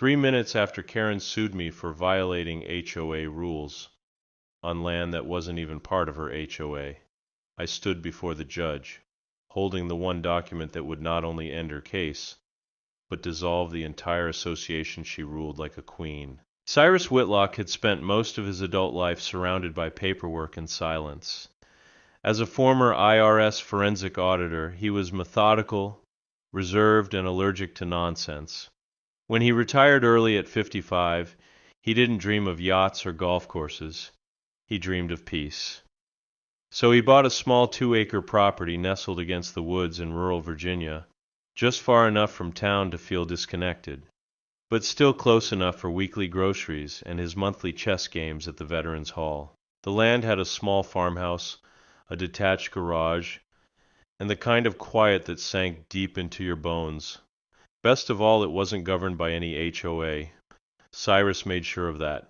3 minutes after Karen sued me for violating HOA rules on land that wasn't even part of her HOA, I stood before the judge, holding the one document that would not only end her case, but dissolve the entire association. She ruled like a queen. Cyrus Whitlock had spent most of his adult life surrounded by paperwork and silence. As a former IRS forensic auditor, he was methodical, reserved, and allergic to nonsense. When he retired early at 55, he didn't dream of yachts or golf courses. He dreamed of peace. So he bought a small 2-acre property nestled against the woods in rural Virginia, just far enough from town to feel disconnected, but still close enough for weekly groceries and his monthly chess games at the Veterans Hall. The land had a small farmhouse, a detached garage, and the kind of quiet that sank deep into your bones. Best of all, it wasn't governed by any HOA. Cyrus made sure of that.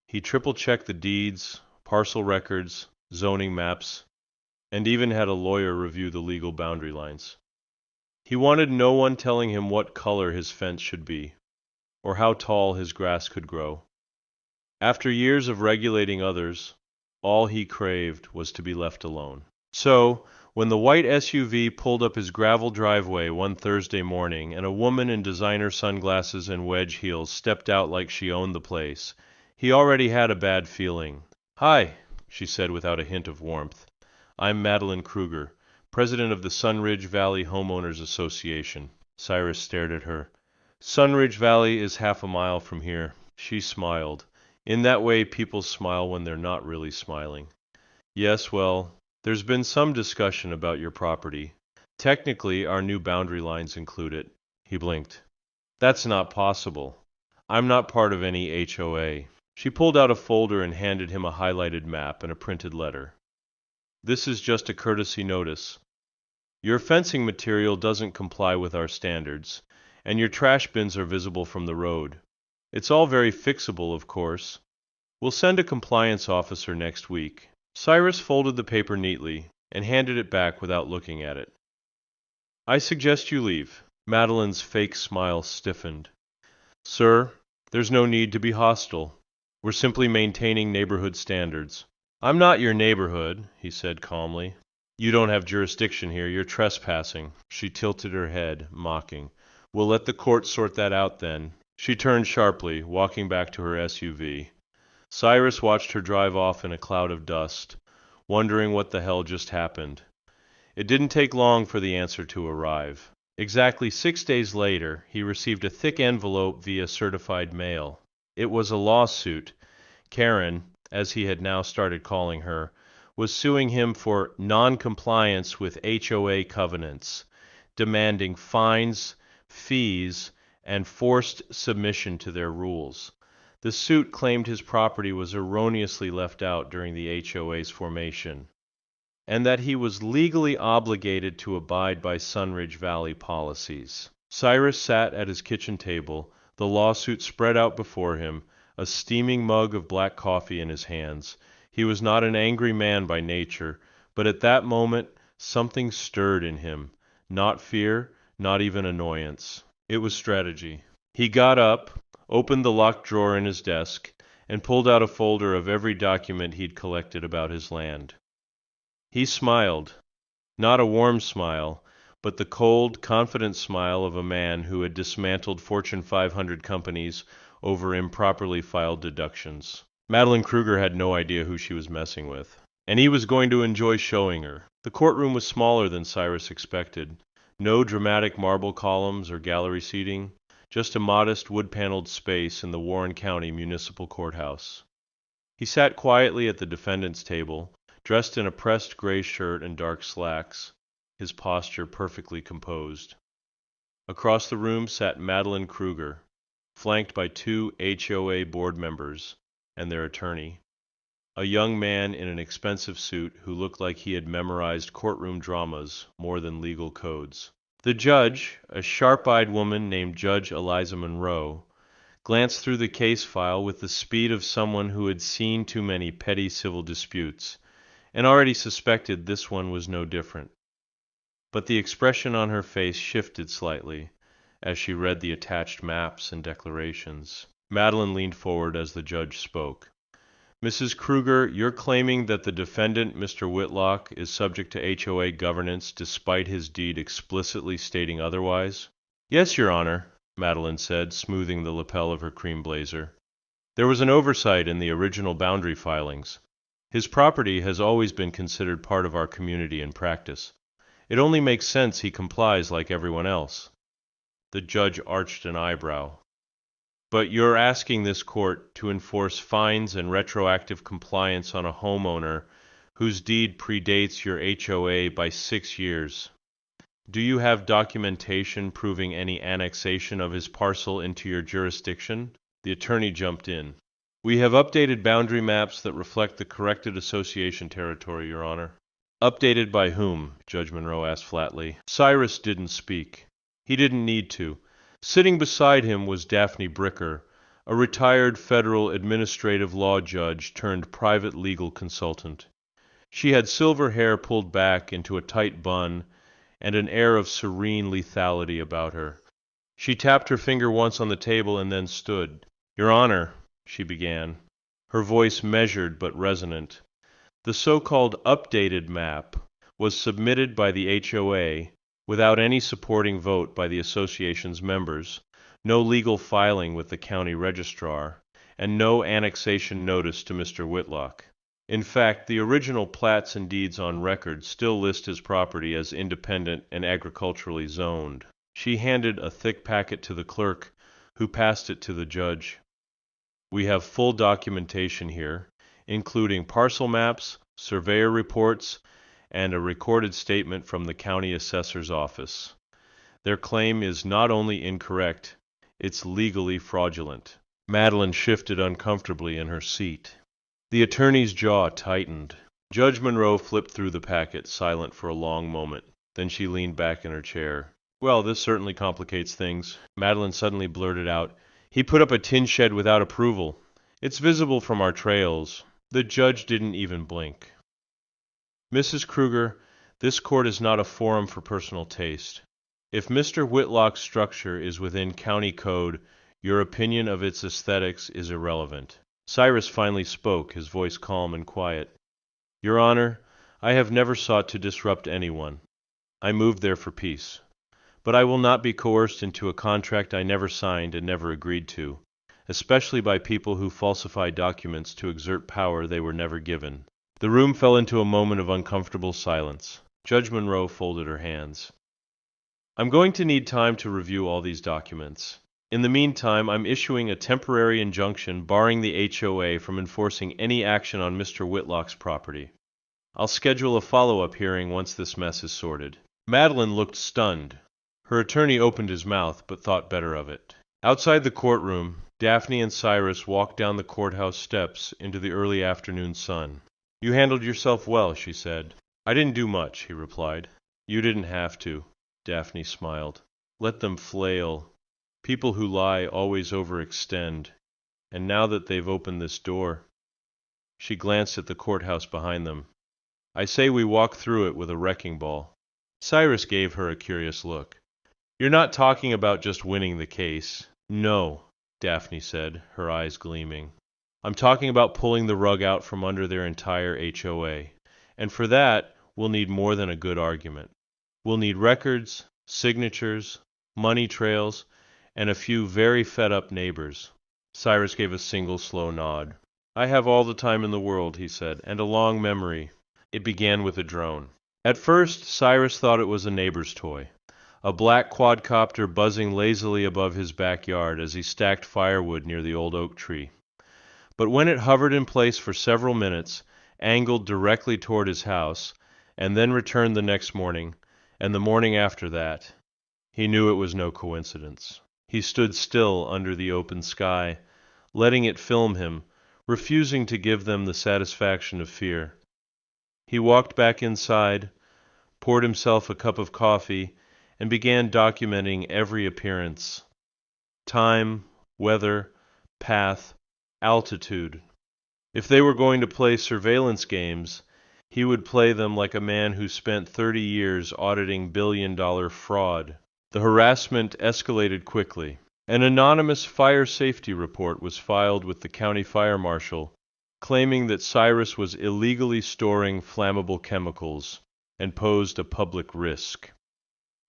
He triple-checked the deeds, parcel records, zoning maps, and even had a lawyer review the legal boundary lines. He wanted no one telling him what color his fence should be, or how tall his grass could grow. After years of regulating others, all he craved was to be left alone. So, when the white SUV pulled up his gravel driveway one Thursday morning and a woman in designer sunglasses and wedge heels stepped out like she owned the place, he already had a bad feeling. "Hi," she said without a hint of warmth. "I'm Madeline Kruger, president of the Sunridge Valley Homeowners Association." Cyrus stared at her. "Sunridge Valley is half a mile from here." She smiled. In that way people smile when they're not really smiling. "Yes, well, there's been some discussion about your property. Technically, our new boundary lines include it." He blinked. "That's not possible. I'm not part of any HOA." She pulled out a folder and handed him a highlighted map and a printed letter. "This is just a courtesy notice. Your fencing material doesn't comply with our standards, and your trash bins are visible from the road. It's all very fixable, of course. We'll send a compliance officer next week." Cyrus folded the paper neatly and handed it back without looking at it. "I suggest you leave." Madeline's fake smile stiffened. "Sir, there's no need to be hostile. We're simply maintaining neighborhood standards." "I'm not your neighborhood," he said calmly. "You don't have jurisdiction here. You're trespassing." She tilted her head, mocking. "We'll let the court sort that out then." She turned sharply, walking back to her SUV. Cyrus watched her drive off in a cloud of dust, wondering what the hell just happened. It didn't take long for the answer to arrive. Exactly 6 days later, he received a thick envelope via certified mail. It was a lawsuit. Karen, as he had now started calling her, was suing him for non-compliance with HOA covenants, demanding fines, fees, and forced submission to their rules. The suit claimed his property was erroneously left out during the HOA's formation, and that he was legally obligated to abide by Sunridge Valley policies. Cyrus sat at his kitchen table, the lawsuit spread out before him, a steaming mug of black coffee in his hands. He was not an angry man by nature, but at that moment something stirred in him. Not fear, not even annoyance. It was strategy. He got up, opened the locked drawer in his desk, and pulled out a folder of every document he'd collected about his land. He smiled. Not a warm smile, but the cold, confident smile of a man who had dismantled Fortune 500 companies over improperly filed deductions. Madeline Kruger had no idea who she was messing with, and he was going to enjoy showing her. The courtroom was smaller than Cyrus expected. No dramatic marble columns or gallery seating, just a modest wood-paneled space in the Warren County Municipal Courthouse. He sat quietly at the defendant's table, dressed in a pressed gray shirt and dark slacks, his posture perfectly composed. Across the room sat Madeline Kruger, flanked by 2 HOA board members and their attorney, a young man in an expensive suit who looked like he had memorized courtroom dramas more than legal codes. The judge, a sharp-eyed woman named Judge Eliza Monroe, glanced through the case file with the speed of someone who had seen too many petty civil disputes, and already suspected this one was no different. But the expression on her face shifted slightly, as she read the attached maps and declarations. Madeline leaned forward as the judge spoke. Mrs. Kruger, you're claiming that the defendant, Mr. Whitlock, is subject to HOA governance despite his deed explicitly stating otherwise? Yes, Your Honor, Madeline said, smoothing the lapel of her cream blazer. There was an oversight in the original boundary filings. His property has always been considered part of our community in practice. It only makes sense he complies like everyone else. The judge arched an eyebrow. But you're asking this court to enforce fines and retroactive compliance on a homeowner whose deed predates your HOA by 6 years. Do you have documentation proving any annexation of his parcel into your jurisdiction? The attorney jumped in. We have updated boundary maps that reflect the corrected association territory, Your Honor. Updated by whom? Judge Monroe asked flatly. Cyrus didn't speak. He didn't need to. Sitting beside him was Daphne Bricker, a retired federal administrative law judge turned private legal consultant. She had silver hair pulled back into a tight bun and an air of serene lethality about her. She tapped her finger once on the table and then stood. Your Honor, she began, her voice measured but resonant. The so-called updated map was submitted by the HOA without any supporting vote by the association's members, no legal filing with the county registrar, and no annexation notice to Mr. Whitlock. In fact, the original plats and deeds on record still list his property as independent and agriculturally zoned. She handed a thick packet to the clerk, who passed it to the judge. We have full documentation here, including parcel maps, surveyor reports, and a recorded statement from the county assessor's office. Their claim is not only incorrect, it's legally fraudulent. Madeline shifted uncomfortably in her seat. The attorney's jaw tightened. Judge Monroe flipped through the packet, silent for a long moment. Then she leaned back in her chair. Well, this certainly complicates things. Madeline suddenly blurted out, He put up a tin shed without approval. It's visible from our trails. The judge didn't even blink. Mrs. Kruger, this court is not a forum for personal taste. If Mr. Whitlock's structure is within county code, your opinion of its aesthetics is irrelevant. Cyrus finally spoke, his voice calm and quiet. Your Honor, I have never sought to disrupt anyone. I moved there for peace. But I will not be coerced into a contract I never signed and never agreed to, especially by people who falsify documents to exert power they were never given. The room fell into a moment of uncomfortable silence. Judge Monroe folded her hands. I'm going to need time to review all these documents. In the meantime, I'm issuing a temporary injunction barring the HOA from enforcing any action on Mr. Whitlock's property. I'll schedule a follow-up hearing once this mess is sorted. Madeline looked stunned. Her attorney opened his mouth, but thought better of it. Outside the courtroom, Daphne and Cyrus walked down the courthouse steps into the early afternoon sun. You handled yourself well, she said. I didn't do much, he replied. You didn't have to, Daphne smiled. Let them flail. People who lie always overextend. And now that they've opened this door... She glanced at the courthouse behind them. I say we walk through it with a wrecking ball. Cyrus gave her a curious look. You're not talking about just winning the case. No, Daphne said, her eyes gleaming. I'm talking about pulling the rug out from under their entire HOA. And for that, we'll need more than a good argument. We'll need records, signatures, money trails, and a few very fed-up neighbors. Cyrus gave a single slow nod. I have all the time in the world, he said, and a long memory. It began with a drone. At first, Cyrus thought it was a neighbor's toy. A black quadcopter buzzing lazily above his backyard as he stacked firewood near the old oak tree. But when it hovered in place for several minutes, angled directly toward his house, and then returned the next morning, and the morning after that, he knew it was no coincidence. He stood still under the open sky, letting it film him, refusing to give them the satisfaction of fear. He walked back inside, poured himself a cup of coffee, and began documenting every appearance. Time, weather, path, altitude. If they were going to play surveillance games, he would play them like a man who spent 30 years auditing billion-dollar fraud. The harassment escalated quickly. An anonymous fire safety report was filed with the county fire marshal, claiming that Cyrus was illegally storing flammable chemicals and posed a public risk.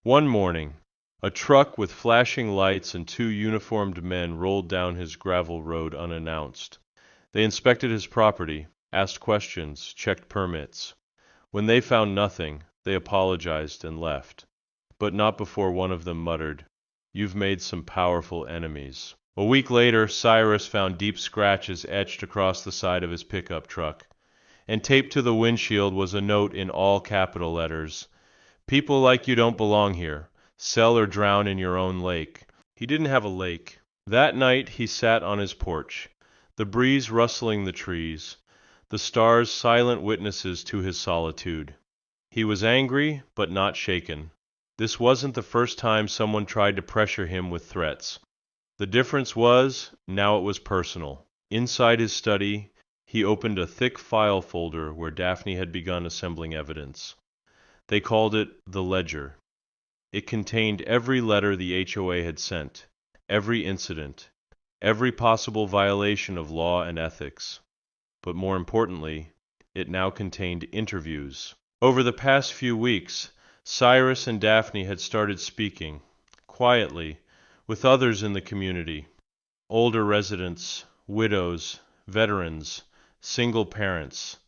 One morning, a truck with flashing lights and two uniformed men rolled down his gravel road unannounced. They inspected his property, asked questions, checked permits. When they found nothing, they apologized and left. But not before one of them muttered, "You've made some powerful enemies." A week later, Cyrus found deep scratches etched across the side of his pickup truck, and taped to the windshield was a note in all capital letters: "People like you don't belong here. Sell or drown in your own lake." He didn't have a lake. That night he sat on his porch, the breeze rustling the trees, the stars silent witnesses to his solitude. He was angry, but not shaken. This wasn't the first time someone tried to pressure him with threats. The difference was, now it was personal. Inside his study, he opened a thick file folder where Daphne had begun assembling evidence. They called it the Ledger. It contained every letter the HOA had sent, every incident, every possible violation of law and ethics. But more importantly, it now contained interviews. Over the past few weeks, Cyrus and Daphne had started speaking, quietly, with others in the community: older residents, widows, veterans, single parents,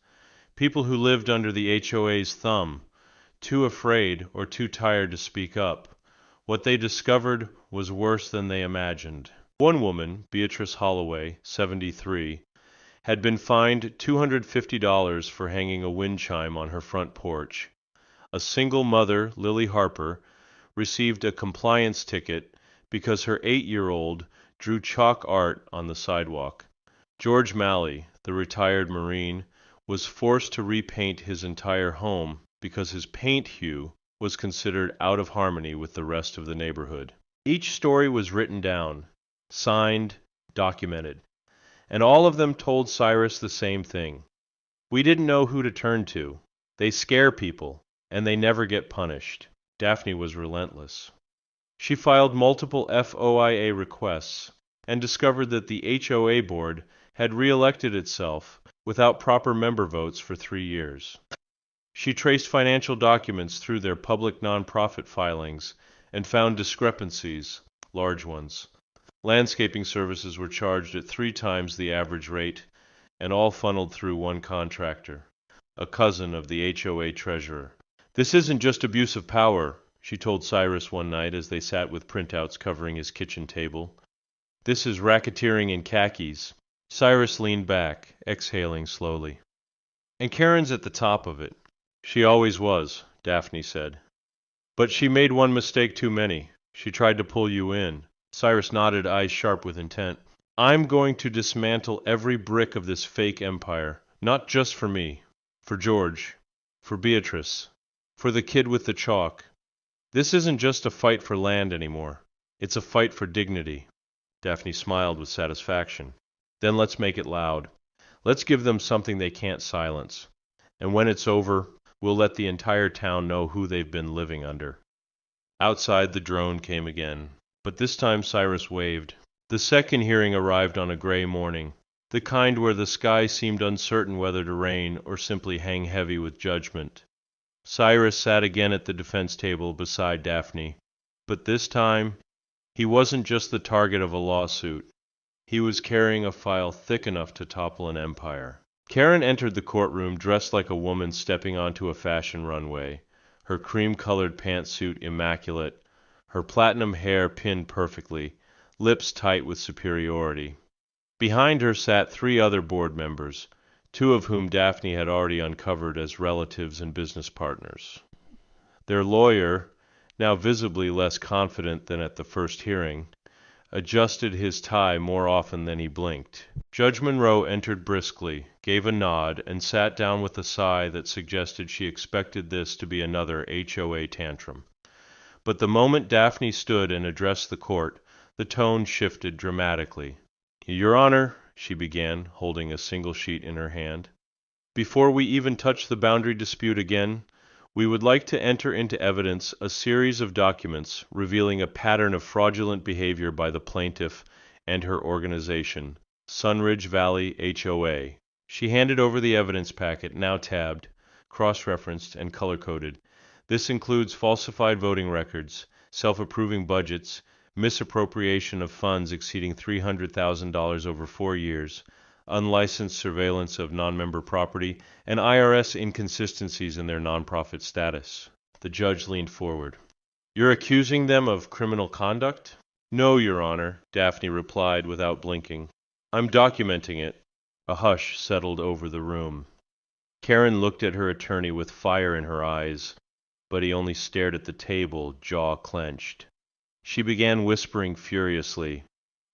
people who lived under the HOA's thumb, too afraid or too tired to speak up. What they discovered was worse than they imagined. One woman, Beatrice Holloway, 73, had been fined $250 for hanging a wind chime on her front porch. A single mother, Lily Harper, received a compliance ticket because her 8-year-old drew chalk art on the sidewalk. George Malley, the retired Marine, was forced to repaint his entire home because his paint hue was considered out of harmony with the rest of the neighborhood. Each story was written down, signed, documented, and all of them told Cyrus the same thing: "We didn't know who to turn to. They scare people, and they never get punished." Daphne was relentless. She filed multiple FOIA requests and discovered that the HOA board had re-elected itself without proper member votes for 3 years. She traced financial documents through their public nonprofit filings and found discrepancies, large ones. Landscaping services were charged at 3 times the average rate, and all funneled through one contractor, a cousin of the HOA treasurer. "This isn't just abuse of power," she told Cyrus one night as they sat with printouts covering his kitchen table. "This is racketeering in khakis." Cyrus leaned back, exhaling slowly. "And Karen's at the top of it." "She always was," Daphne said. "But she made one mistake too many. She tried to pull you in." Cyrus nodded, eyes sharp with intent. "I'm going to dismantle every brick of this fake empire, not just for me, for George, for Beatrice, for the kid with the chalk. This isn't just a fight for land anymore. It's a fight for dignity." Daphne smiled with satisfaction. "Then let's make it loud. Let's give them something they can't silence. And when it's over, we'll let the entire town know who they've been living under." Outside, the drone came again, but this time Cyrus waved. The second hearing arrived on a gray morning, the kind where the sky seemed uncertain whether to rain or simply hang heavy with judgment. Cyrus sat again at the defense table beside Daphne, but this time he wasn't just the target of a lawsuit. He was carrying a file thick enough to topple an empire. Karen entered the courtroom dressed like a woman stepping onto a fashion runway, her cream-colored pantsuit immaculate, her platinum hair pinned perfectly, lips tight with superiority. Behind her sat 3 other board members, 2 of whom Daphne had already uncovered as relatives and business partners. Their lawyer, now visibly less confident than at the first hearing, adjusted his tie more often than he blinked. Judge Monroe entered briskly, gave a nod, and sat down with a sigh that suggested she expected this to be another HOA tantrum. But the moment Daphne stood and addressed the court, the tone shifted dramatically. "Your Honor," she began, holding a single sheet in her hand, "before we even touch the boundary dispute again, We would like to enter into evidence a series of documents revealing a pattern of fraudulent behavior by the plaintiff and her organization, Sunridge Valley HOA. She handed over the evidence packet, now tabbed, cross-referenced, and color-coded. This includes falsified voting records, self-approving budgets, misappropriation of funds exceeding $300,000 over 4 years, unlicensed surveillance of non-member property, and IRS inconsistencies in their nonprofit status. The judge leaned forward. "You're accusing them of criminal conduct?" "No, Your Honor," Daphne replied without blinking. "I'm documenting it." A hush settled over the room. Karen looked at her attorney with fire in her eyes, but he only stared at the table, jaw clenched. She began whispering furiously,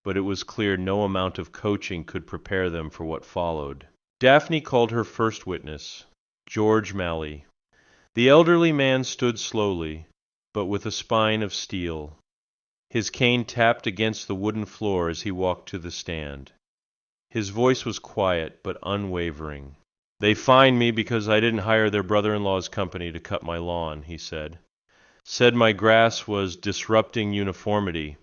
but it was clear no amount of coaching could prepare them for what followed. Daphne called her first witness, George Malley. The elderly man stood slowly, but with a spine of steel. His cane tapped against the wooden floor as he walked to the stand. His voice was quiet but unwavering. "They fined me because I didn't hire their brother-in-law's company to cut my lawn," he said. "Said my grass was disrupting uniformity,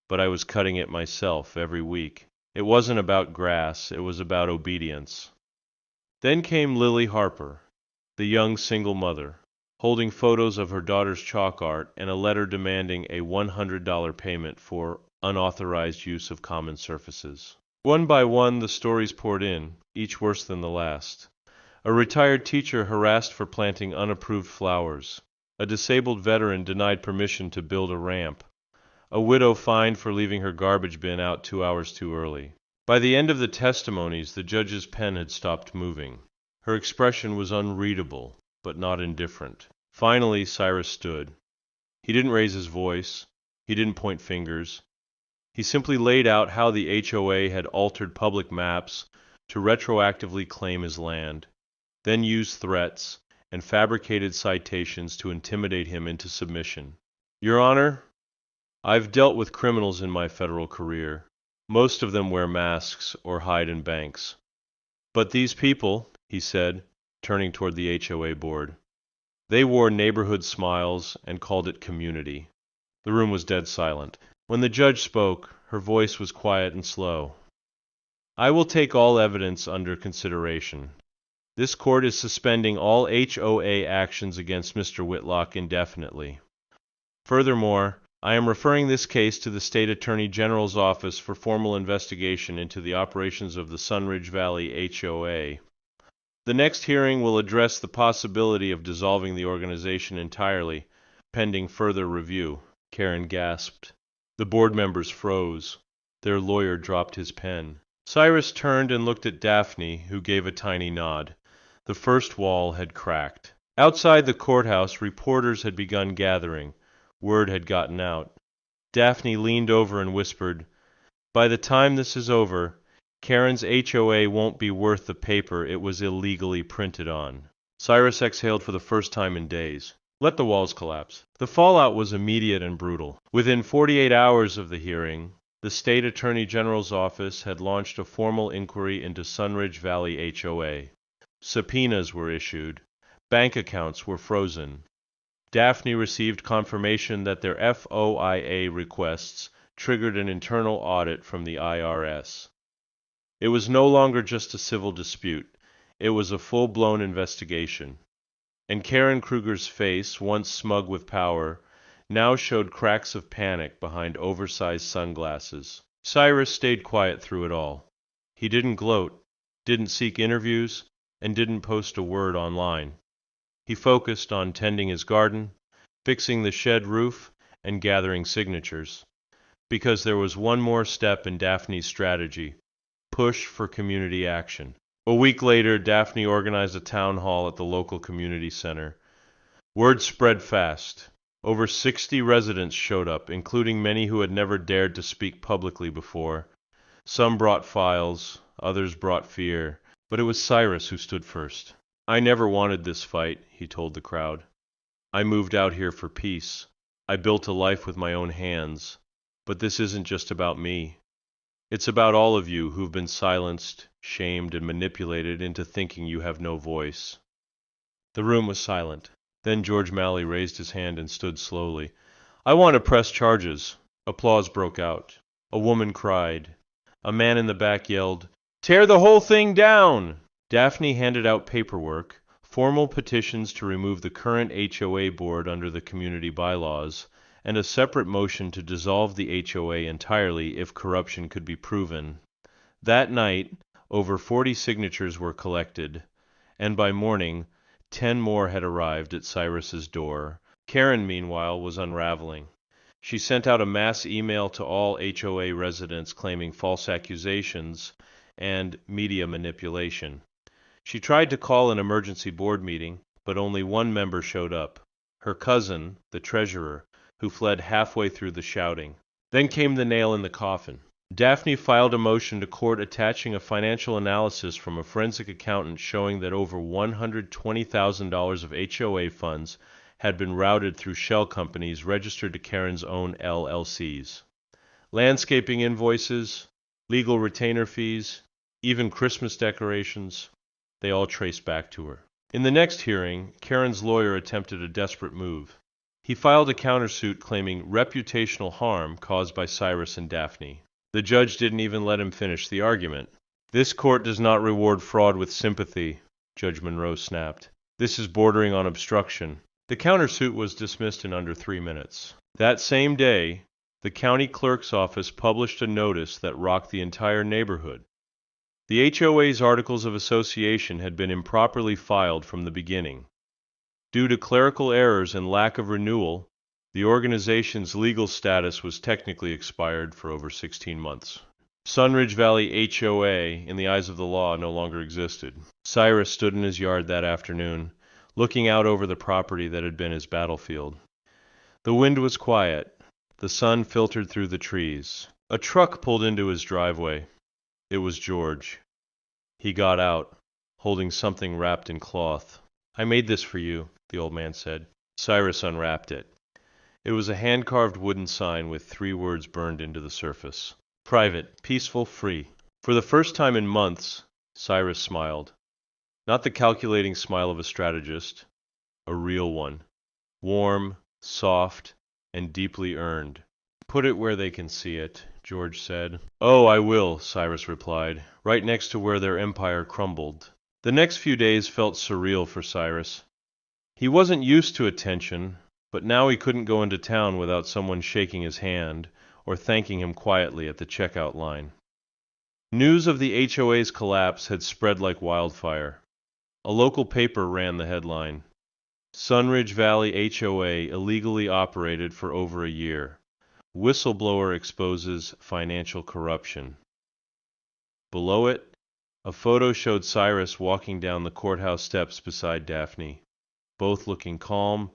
but I was cutting it myself every week. It wasn't about grass, it was about obedience." Then came Lily Harper, the young single mother, holding photos of her daughter's chalk art and a letter demanding a $100 payment for unauthorized use of common surfaces. One by one the stories poured in, each worse than the last. A retired teacher harassed for planting unapproved flowers. A disabled veteran denied permission to build a ramp. A widow fined for leaving her garbage bin out 2 hours too early. By the end of the testimonies, the judge's pen had stopped moving. Her expression was unreadable, but not indifferent. Finally, Cyrus stood. He didn't raise his voice. He didn't point fingers. He simply laid out how the HOA had altered public maps to retroactively claim his land, then used threats and fabricated citations to intimidate him into submission. "Your Honor, I've dealt with criminals in my federal career. Most of them wear masks or hide in banks. But these people," he said, turning toward the HOA board, "they wore neighborhood smiles and called it community." The room was dead silent. When the judge spoke, her voice was quiet and slow. "I will take all evidence under consideration. This court is suspending all HOA actions against Mr. Whitlock indefinitely. Furthermore, I am referring this case to the State Attorney General's office for formal investigation into the operations of the Sunridge Valley HOA. The next hearing will address the possibility of dissolving the organization entirely, pending further review." Karen gasped. The board members froze. Their lawyer dropped his pen. Cyrus turned and looked at Daphne, who gave a tiny nod. The first wall had cracked. Outside the courthouse, reporters had begun gathering. Word had gotten out. Daphne leaned over and whispered, "By the time this is over, Karen's HOA won't be worth the paper it was illegally printed on." Cyrus exhaled for the first time in days. Let the walls collapse. The fallout was immediate and brutal. Within 48 hours of the hearing, the State Attorney General's office had launched a formal inquiry into Sunridge Valley HOA. Subpoenas were issued. Bank accounts were frozen. Daphne received confirmation that their FOIA requests triggered an internal audit from the IRS. It was no longer just a civil dispute. It was a full-blown investigation. And Karen Kruger's face, once smug with power, now showed cracks of panic behind oversized sunglasses. Cyrus stayed quiet through it all. He didn't gloat, didn't seek interviews, and didn't post a word online. He focused on tending his garden, fixing the shed roof, and gathering signatures. Because there was one more step in Daphne's strategy: push for community action. A week later, Daphne organized a town hall at the local community center. Word spread fast. Over 60 residents showed up, including many who had never dared to speak publicly before. Some brought files, others brought fear, but it was Cyrus who stood first. "I never wanted this fight," he told the crowd. "I moved out here for peace. I built a life with my own hands. But this isn't just about me. It's about all of you who've been silenced, shamed, and manipulated into thinking you have no voice." The room was silent. Then George Malley raised his hand and stood slowly. "I want to press charges." Applause broke out. A woman cried. A man in the back yelled, "Tear the whole thing down!" Daphne handed out paperwork, formal petitions to remove the current HOA board under the community bylaws, and a separate motion to dissolve the HOA entirely if corruption could be proven. That night, over 40 signatures were collected, and by morning 10 more had arrived at Cyrus's door. Karen, meanwhile, was unraveling. She sent out a mass email to all HOA residents claiming false accusations and media manipulation. She tried to call an emergency board meeting, but only one member showed up. Her cousin, the treasurer, who fled halfway through the shouting. Then came the nail in the coffin. Daphne filed a motion to court attaching a financial analysis from a forensic accountant showing that over $120,000 of HOA funds had been routed through shell companies registered to Karen's own LLCs. Landscaping invoices, legal retainer fees, even Christmas decorations, they all traced back to her. In the next hearing, Karen's lawyer attempted a desperate move. He filed a countersuit claiming reputational harm caused by Cyrus and Daphne. The judge didn't even let him finish the argument. "This court does not reward fraud with sympathy," Judge Monroe snapped. "This is bordering on obstruction." The countersuit was dismissed in under 3 minutes. That same day, the county clerk's office published a notice that rocked the entire neighborhood. The HOA's Articles of Association had been improperly filed from the beginning. Due to clerical errors and lack of renewal, the organization's legal status was technically expired for over 16 months. Sunridge Valley HOA, in the eyes of the law, no longer existed. Cyrus stood in his yard that afternoon, looking out over the property that had been his battlefield. The wind was quiet. The sun filtered through the trees. A truck pulled into his driveway. It was George. He got out, holding something wrapped in cloth. "I made this for you," the old man said. Cyrus unwrapped it. It was a hand-carved wooden sign with 3 words burned into the surface. "Private, peaceful, free." For the first time in months, Cyrus smiled. Not the calculating smile of a strategist, a real one. Warm, soft, and deeply earned. "Put it where they can see it," George said. "Oh, I will," Cyrus replied, "right next to where their empire crumbled." The next few days felt surreal for Cyrus. He wasn't used to attention, but now he couldn't go into town without someone shaking his hand or thanking him quietly at the checkout line. News of the HOA's collapse had spread like wildfire. A local paper ran the headline, "Sunridge Valley HOA illegally operated for over a year. Whistleblower exposes financial corruption." Below it, a photo showed Cyrus walking down the courthouse steps beside Daphne, both looking calm,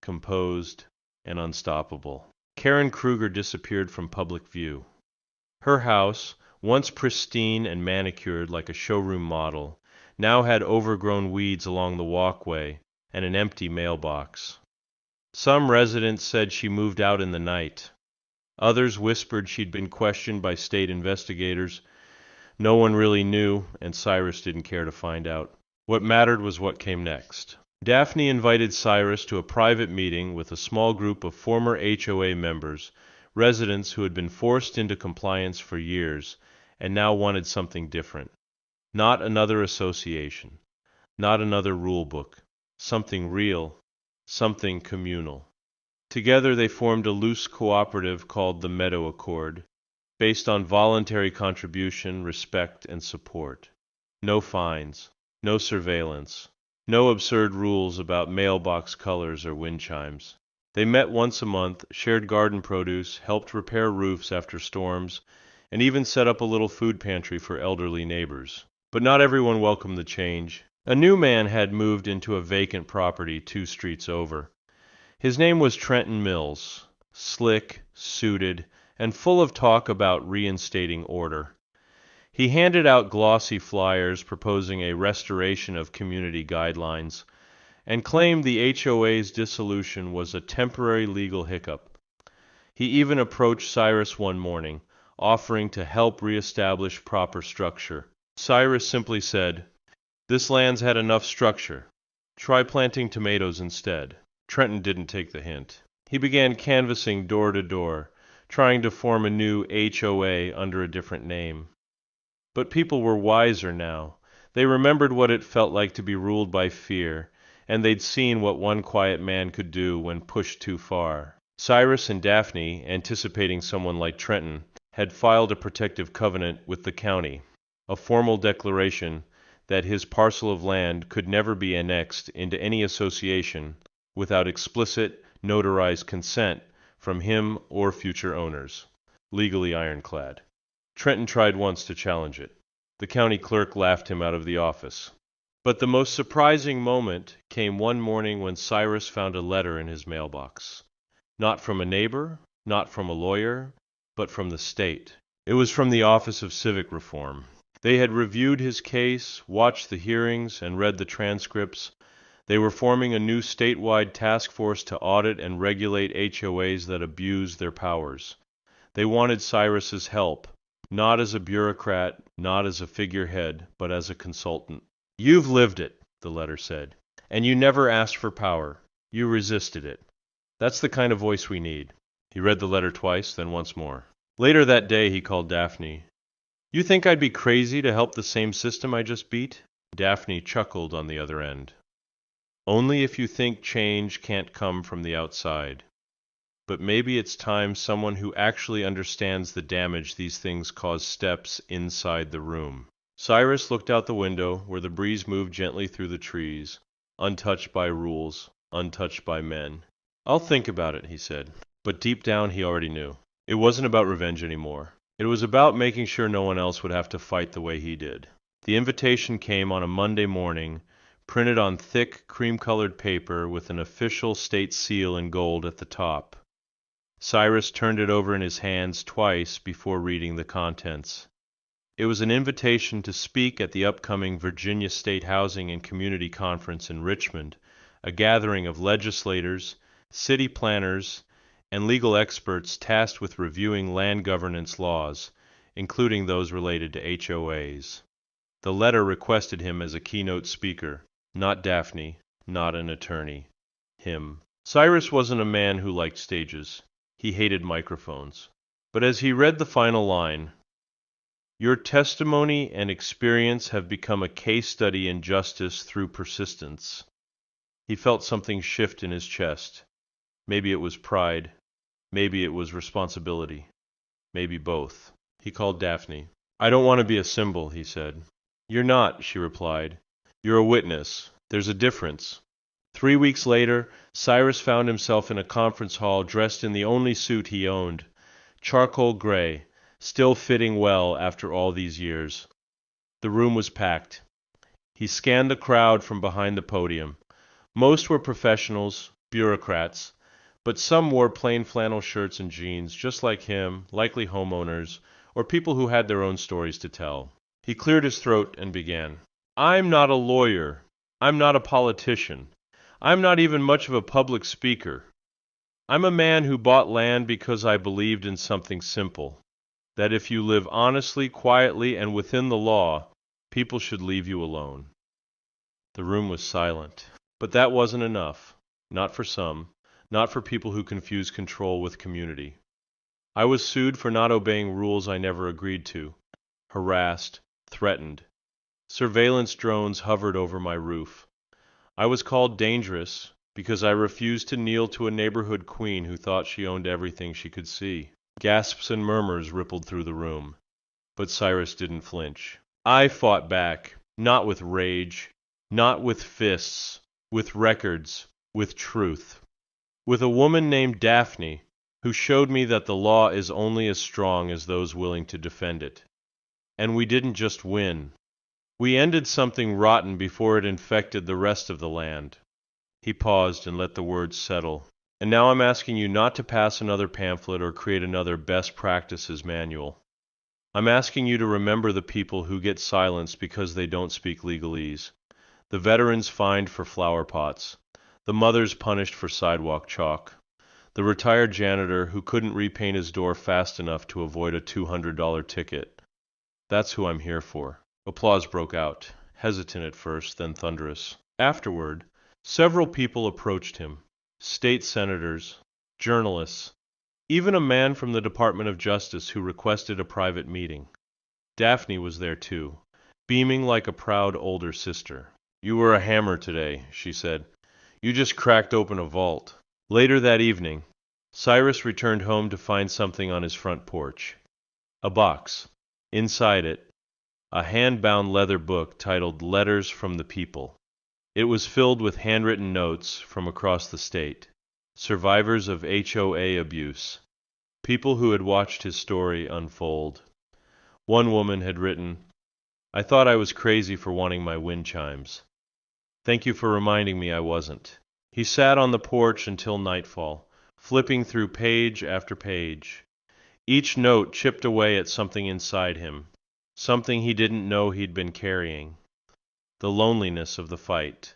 composed, and unstoppable. Karen Kruger disappeared from public view. Her house, once pristine and manicured like a showroom model, now had overgrown weeds along the walkway and an empty mailbox. Some residents said she moved out in the night. Others whispered she'd been questioned by state investigators. No one really knew, and Cyrus didn't care to find out. What mattered was what came next. Daphne invited Cyrus to a private meeting with a small group of former HOA members, residents who had been forced into compliance for years and now wanted something different. Not another association, not another rule book, something real, something communal. Together they formed a loose cooperative called the Meadow Accord, based on voluntary contribution, respect, and support. No fines, no surveillance, no absurd rules about mailbox colors or wind chimes. They met once a month, shared garden produce, helped repair roofs after storms, and even set up a little food pantry for elderly neighbors. But not everyone welcomed the change. A new man had moved into a vacant property 2 streets over. His name was Trenton Mills, slick, suited, and full of talk about reinstating order. He handed out glossy flyers proposing a restoration of community guidelines, and claimed the HOA's dissolution was a temporary legal hiccup. He even approached Cyrus one morning, offering to help reestablish proper structure. Cyrus simply said, "This land's had enough structure. Try planting tomatoes instead. Trenton didn't take the hint. He began canvassing door to door, trying to form a new HOA under a different name. But people were wiser now. They remembered what it felt like to be ruled by fear, and they'd seen what one quiet man could do when pushed too far. Cyrus and Daphne, anticipating someone like Trenton, had filed a protective covenant with the county, a formal declaration that his parcel of land could never be annexed into any association without explicit, notarized consent from him or future owners, legally ironclad. Trenton tried once to challenge it. The county clerk laughed him out of the office. But the most surprising moment came one morning when Cyrus found a letter in his mailbox. Not from a neighbor, not from a lawyer, but from the state. It was from the Office of Civic Reform. They had reviewed his case, watched the hearings, and read the transcripts. They were forming a new statewide task force to audit and regulate HOAs that abused their powers. They wanted Cyrus's help, not as a bureaucrat, not as a figurehead, but as a consultant. "You've lived it," the letter said, "and you never asked for power. You resisted it. That's the kind of voice we need." He read the letter twice, then once more. Later that day he called Daphne. "You think I'd be crazy to help the same system I just beat?" Daphne chuckled on the other end. "Only if you think change can't come from the outside. But maybe it's time someone who actually understands the damage these things cause steps inside the room." Cyrus looked out the window where the breeze moved gently through the trees, untouched by rules, untouched by men. "I'll think about it," he said. But deep down he already knew. It wasn't about revenge anymore. It was about making sure no one else would have to fight the way he did. The invitation came on a Monday morning, printed on thick, cream-colored paper with an official state seal in gold at the top. Cyrus turned it over in his hands twice before reading the contents. It was an invitation to speak at the upcoming Virginia State Housing and Community Conference in Richmond, a gathering of legislators, city planners, and legal experts tasked with reviewing land governance laws, including those related to HOAs. The letter requested him as a keynote speaker, not Daphne, not an attorney. Him. Cyrus wasn't a man who liked stages. He hated microphones. But as he read the final line, "Your testimony and experience have become a case study in justice through persistence," he felt something shift in his chest. Maybe it was pride. Maybe it was responsibility. Maybe both. He called Daphne. "I don't want to be a symbol," he said. "You're not," she replied. "You're a witness. There's a difference." 3 weeks later, Cyrus found himself in a conference hall dressed in the only suit he owned, charcoal gray, still fitting well after all these years. The room was packed. He scanned the crowd from behind the podium. Most were professionals, bureaucrats, but some wore plain flannel shirts and jeans, just like him, likely homeowners, or people who had their own stories to tell. He cleared his throat and began. "I'm not a lawyer. I'm not a politician. I'm not even much of a public speaker. I'm a man who bought land because I believed in something simple, that if you live honestly, quietly, and within the law, people should leave you alone." The room was silent. But that wasn't enough. Not for some. Not for people who confuse control with community. I was sued for not obeying rules I never agreed to. Harassed. Threatened. Surveillance drones hovered over my roof. I was called dangerous because I refused to kneel to a neighborhood queen who thought she owned everything she could see. Gasps and murmurs rippled through the room. But Cyrus didn't flinch. I fought back, not with rage, not with fists, with records, with truth. With a woman named Daphne, who showed me that the law is only as strong as those willing to defend it. And we didn't just win. We ended something rotten before it infected the rest of the land. He paused and let the words settle. And now I'm asking you not to pass another pamphlet or create another best practices manual. I'm asking you to remember the people who get silenced because they don't speak legalese. The veterans fined for flower pots. The mothers punished for sidewalk chalk. The retired janitor who couldn't repaint his door fast enough to avoid a $200 ticket. That's who I'm here for. Applause broke out, hesitant at first, then thunderous. Afterward, Several people approached him: state senators, journalists, even a man from the Department of Justice who requested a private meeting. Daphne was there too, beaming like a proud older sister. "You were a hammer today," she said. "You just cracked open a vault." Later that evening, Cyrus returned home to find something on his front porch. A box. Inside it, a hand-bound leather book titled Letters from the People. It was filled with handwritten notes from across the state. Survivors of HOA abuse. People who had watched his story unfold. One woman had written, "I thought I was crazy for wanting my wind chimes. Thank you for reminding me I wasn't." He sat on the porch until nightfall, flipping through page after page. Each note chipped away at something inside him, something he didn't know he'd been carrying. The loneliness of the fight.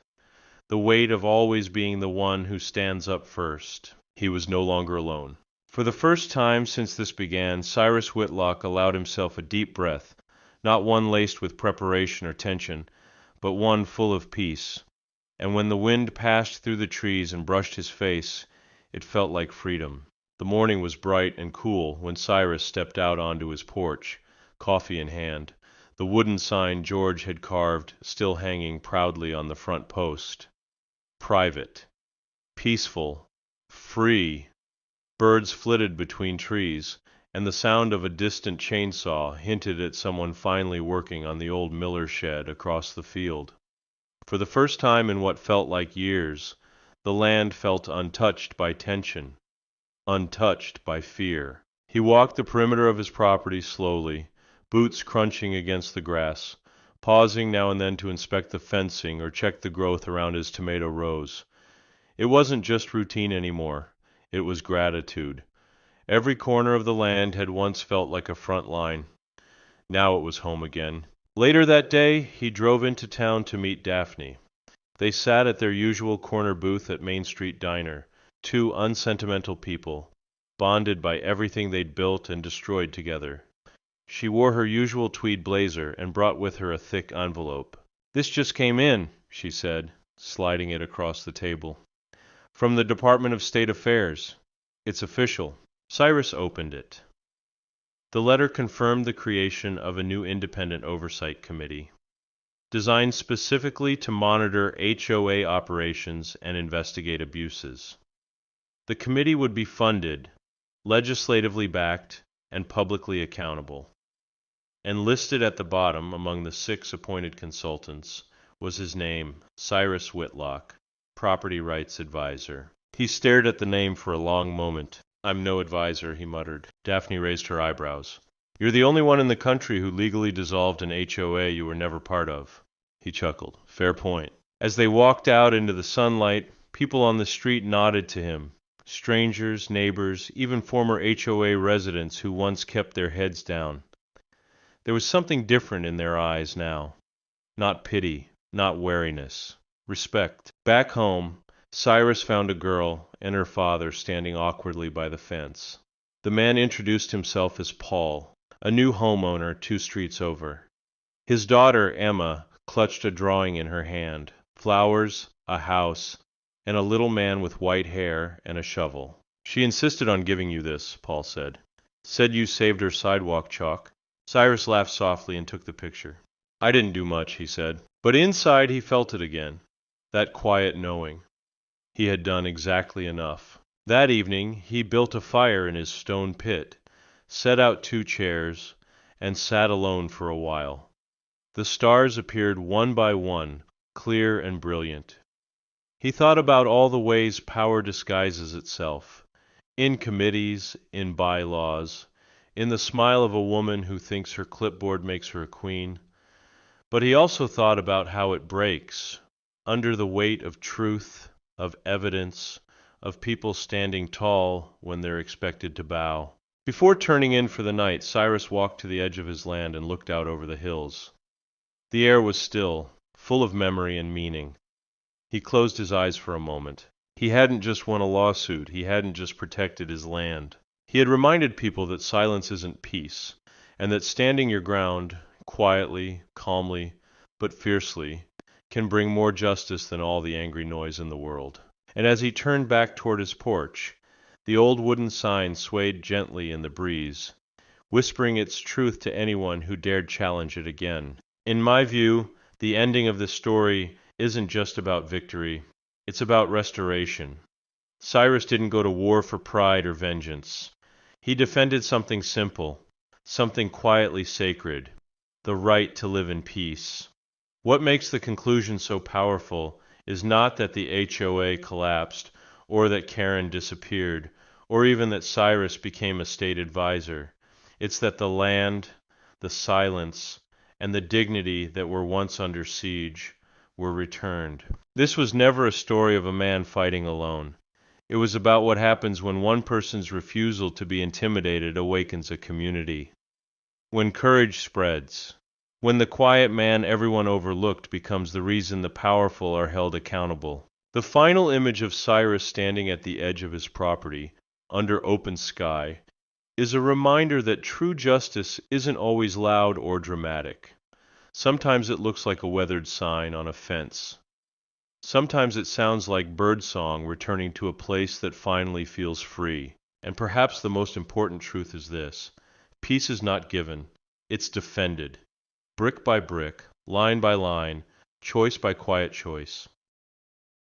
The weight of always being the one who stands up first. He was no longer alone. For the first time since this began, Cyrus Whitlock allowed himself a deep breath, not one laced with preparation or tension, but one full of peace. And when the wind passed through the trees and brushed his face, it felt like freedom. The morning was bright and cool when Cyrus stepped out onto his porch, coffee in hand, the wooden sign George had carved still hanging proudly on the front post. Private. Peaceful. Free. Birds flitted between trees, and the sound of a distant chainsaw hinted at someone finally working on the old miller's shed across the field. For the first time in what felt like years, the land felt untouched by tension, untouched by fear. He walked the perimeter of his property slowly, boots crunching against the grass, pausing now and then to inspect the fencing or check the growth around his tomato rows. It wasn't just routine anymore. It was gratitude. Every corner of the land had once felt like a front line. Now it was home again. Later that day, he drove into town to meet Daphne. They sat at their usual corner booth at Main Street Diner, two unsentimental people, bonded by everything they'd built and destroyed together. She wore her usual tweed blazer and brought with her a thick envelope. "This just came in," she said, sliding it across the table. "From the Department of State Affairs. It's official." Cyrus opened it. The letter confirmed the creation of a new independent oversight committee, designed specifically to monitor HOA operations and investigate abuses. The committee would be funded, legislatively backed, and publicly accountable. And listed at the bottom among the 6 appointed consultants was his name, Cyrus Whitlock, Property Rights Advisor. He stared at the name for a long moment. "I'm no advisor," he muttered. Daphne raised her eyebrows. "You're the only one in the country who legally dissolved an HOA you were never part of." He chuckled. "Fair point." As they walked out into the sunlight, people on the street nodded to him. Strangers, neighbors, even former HOA residents who once kept their heads down. There was something different in their eyes now. Not pity, not wariness. Respect. Back home, Cyrus found a girl and her father standing awkwardly by the fence. The man introduced himself as Paul, a new homeowner 2 streets over. His daughter, Emma, clutched a drawing in her hand: flowers, a house, and a little man with white hair and a shovel. "She insisted on giving you this," Paul said. "Said you saved her sidewalk chalk." Cyrus laughed softly and took the picture. "I didn't do much," he said. But inside he felt it again, that quiet knowing. He had done exactly enough. That evening he built a fire in his stone pit, set out 2 chairs, and sat alone for a while. The stars appeared one by one, clear and brilliant. He thought about all the ways power disguises itself, in committees, in bylaws, in the smile of a woman who thinks her clipboard makes her a queen. But he also thought about how it breaks, under the weight of truth, of evidence, of people standing tall when they're expected to bow. Before turning in for the night, Cyrus walked to the edge of his land and looked out over the hills. The air was still, full of memory and meaning. He closed his eyes for a moment. He hadn't just won a lawsuit. He hadn't just protected his land. He had reminded people that silence isn't peace, and that standing your ground, quietly, calmly, but fiercely, can bring more justice than all the angry noise in the world. And as he turned back toward his porch, the old wooden sign swayed gently in the breeze, whispering its truth to anyone who dared challenge it again. In my view, the ending of this story isn't just about victory, it's about restoration. Cyrus didn't go to war for pride or vengeance. He defended something simple, something quietly sacred, the right to live in peace. What makes the conclusion so powerful is not that the HOA collapsed, or that Karen disappeared, or even that Cyrus became a state advisor. It's that the land, the silence, and the dignity that were once under siege were returned. This was never a story of a man fighting alone. It was about what happens when one person's refusal to be intimidated awakens a community. When courage spreads. When the quiet man everyone overlooked becomes the reason the powerful are held accountable. The final image of Cyrus standing at the edge of his property, under open sky, is a reminder that true justice isn't always loud or dramatic. Sometimes it looks like a weathered sign on a fence. Sometimes it sounds like birdsong returning to a place that finally feels free. And perhaps the most important truth is this: peace is not given, it's defended. Brick by brick, line by line, choice by quiet choice.